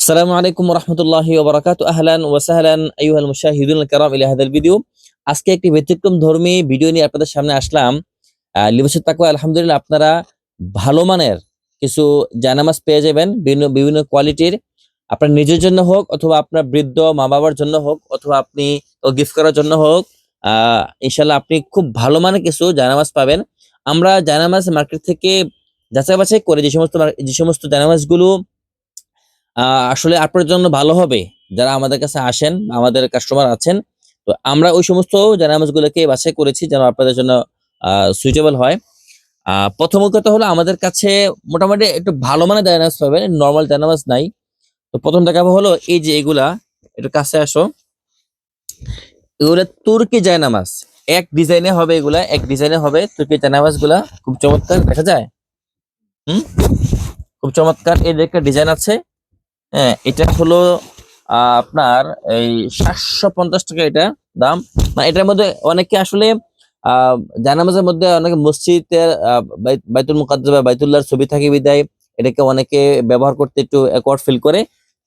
السلام عليكم ورحمة الله وبركاته أهلا وسهلا أيها المشاهدون الكرام إلى هذا الفيديو আজকে একটি ব্যতিক্রম ধর্মী ভিডিও নিয়ে আপনাদের সামনে আসলাম। লিবাসুত তাকওয়া আলহামদুলিল্লাহ আপনারা ভালো মানের কিছু জায়নামাজ পেয়ে যাবেন বিভিন্ন বিভিন্ন কোয়ালিটির। আপনার নিজের জন্য হোক অথবা আপনার বৃদ্ধ মা বাবার জন্য হোক অথবা আপনি গিফট করার জন্য হোক, ইনশাল্লাহ আপনি খুব ভালো মানের কিছু জায়নামাজ পাবেন। আমরা জায়নামাজ মার্কেট থেকে যাচাই বাছাই করে যে সমস্ত জায়নামাজগুলো আসলে আপনার জন্য ভালো হবে, যারা আমাদের কাছে আসেন আমাদের কাস্টমার আছেন, তো আমরা ওই সমস্ত জায়নামাজগুলোকে বাছাই করেছি যেন আপনাদের জন্য সুইটেবল হয়। প্রথম কথা হলো আমাদের কাছে মোটামুটি একটু ভালো মানের জায়নামাজ পাবেন, নর্মাল জায়নামাজ নাই। তো প্রথম দেখাবো হলো এই যে এগুলা, একটু কাছে আসো। এগুলা তুর্কি জায়নামাজ, এক ডিজাইনে হবে, এগুলা এক ডিজাইনে হবে তুর্কি জায়নামাজ গুলা, খুব চমৎকার দেখা যায়। খুব চমৎকার এর একটা ডিজাইন আছে। হ্যাঁ, এটা হলো আপনার এই 750 টাকা এটা দাম। মানে এটার মধ্যে অনেকে আসলে জায়নামাজের মধ্যে অনেকে মসজিদের বাইতুল মুকাদ্দাস বা বাইতুল্লাহর ছবি থাকে বিদায় এটাকে অনেকে ব্যবহার করতে একটু অ্যাকওয়ার্ড ফিল করে,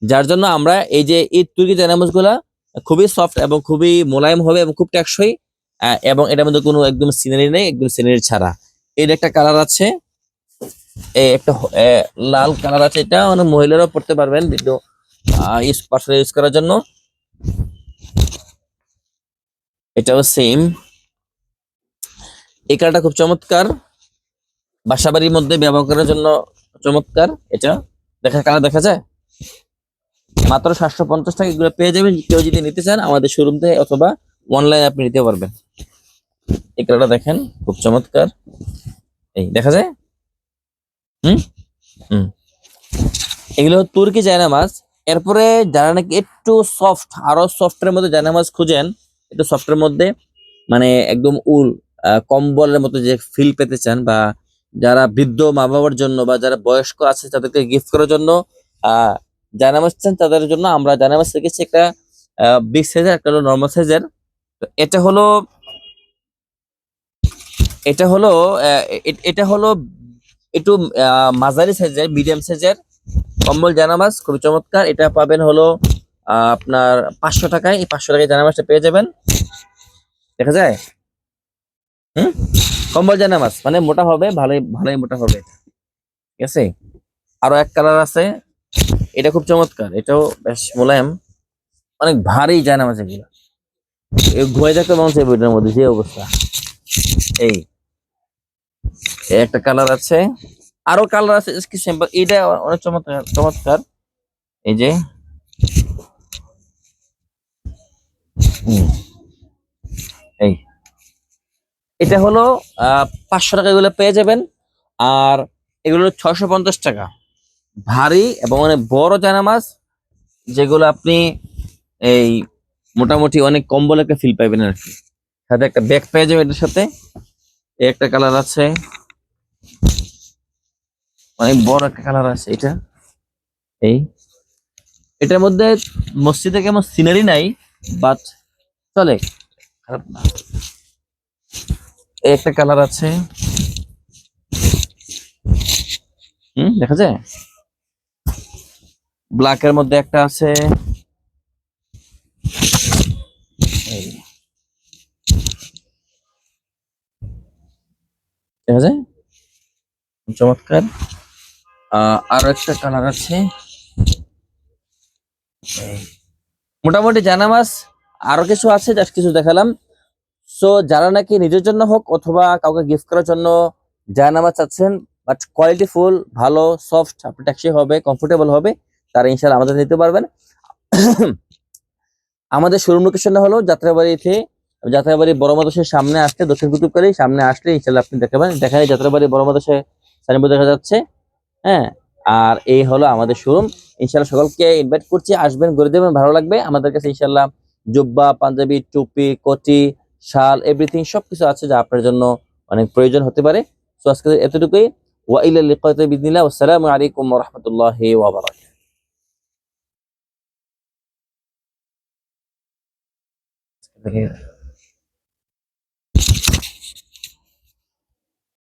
যার জন্য আমরা এই যে এই তুর্কি জায়নামাজ গুলা খুবই সফট এবং খুবই মোলায়েম হবে এবং খুব টেকসই, এবং এটার মধ্যে কোনো একদম সিনারি নেই, একদম সিনারি ছাড়া। এর একটা কালার আছে, এই একটা লাল কালার আছে, এটা অনেক মহিলারাও পড়তে পারবেন কিন্তু পার্সোনাল ইউজ করার জন্য। এটাও সেম, এই কালারটা খুব চমৎকার, বাসাবাড়ির মধ্যে ব্যবহার করার জন্য চমৎকার। এটা কালার দেখা যায় মাত্র 750 টাকা, এগুলো পেয়ে যাবেন। কেউ যদি নিতে চান আমাদের শোরুম থেকে অথবা অনলাইনে আপনি নিতে পারবেন। এই কালারটা দেখেন খুব চমৎকার, এই দেখা যায়। হুম হুম এগুলো তুর্কি জায়নামাজ। এরপরে যারা নাকি একটু সফট, আরো সফটের মধ্যে জায়নামাজ খুঁজেন, একটু সফটের মধ্যে মানে একদম উল কম্বলের মতো যে ফিল পেতে চান, বা যারা বৃদ্ধ মা বাবার জন্য বা যারা বয়স্ক আছে তাদেরকে গিফট করার জন্য জায়নামাজ চান, তাদের জন্য আমরা জায়নামাজ রেখেছি একটা বিগ সাইজের, একটা হলো নর্মাল সাইজের। তো এটা হলো একটু মাঝারি সাইজের, মিডিয়াম সাইজের কম্বল জায়নামাজ, খুবই চমৎকার। এটা পাবেন হলো আপনার 500 টাকায়। এই 500 টাকায় জায়নামাজটা পেয়ে যাবেন, দেখা যায়। হুম কম্বল জায়নামাজ মানে মোটা হবে, ভালোই ভালোই মোটা হবে, ঠিক আছে। আরো এক কালার আছে, এটা খুব চমৎকার, এটাও বেশ মোলায়েম, অনেক ভারী জায়নামাজ এগুলো, ঘুমাই থাকতে মন চাইবে এটার মধ্যে, যে অবস্থা। এই একটা কালার আছে, আরো কালার আছে কি সিম্পল, এটা অনেক চমৎকার চমৎকার। এই যে এই এটা হলো 500 টাকা, এগুলো পেয়ে যাবেন। আর এগুলো 650 টাকা, ভারী এবং অনেক বড় জায়নামাজ, যেগুলো আপনি এই মোটামুটি অনেক কম্বল একটা ফিল পাইবেন আর কি। সাথে একটা ব্যাগ পেয়ে যাবেন এটার সাথে। এই একটা কালার আছে, অনেক বড় একটা কালার আছে এটা। এই এটার মধ্যে মসজিদে কেমন সিনারি নাই, বাট চলে, খারাপ না। এই একটা কালার আছে, দেখা যায়। ব্ল্যাকের মধ্যে একটা আছে, দেখা যায়, চমৎকার। আরো একটা কালার আছে। মোটামুটি জায়নামাজ আরো কিছু আছে, জাস্ট কিছু দেখালাম। সো যারা নাকি নিজের জন্য হোক অথবা কাউকে গিফট করার জন্য জায়নামাজ চাচ্ছেন, বাট কোয়ালিটি ফুল, ভালো, সফট, আপনি টেকসই হবে, কমফোর্টেবল হবে, তারা ইনশাআল্লাহ আমাদের নিতে পারবেন। আমাদের শোরুম লোকেশনটা হলো যাত্রাবাড়ি বড় মাদ্রাসার সামনে আসলে, দক্ষিণ কুতুবখালী সামনে আসলে ইনশাআল্লাহ আপনি দেখাবেন, দেখাই যাত্রাবাড়ি বড় মাদ্রাসায় সাইনবোর্ড দেখা যাচ্ছে। হ্যাঁ, আর এই হলো আমাদের শোরুম। ইনশাআল্লাহ সকলকে ইনভাইট করছি, আসবেন, ঘুরে দেবেন, ভালো লাগবে। আমাদের কাছে ইনশাআল্লাহ জুব্বা, পাঞ্জাবি, টুপি, কোটি, শাল, এভরিথিং সবকিছু আছে যা আপনার জন্য অনেক প্রয়োজন হতে পারে। সো আজকে এতটুকুই। ওয়া ইলা লিকাতি বিইذنিল্লাহ। আসসালামু আলাইকুম ওয়া রাহমাতুল্লাহি ওয়া বারাকাতুহু।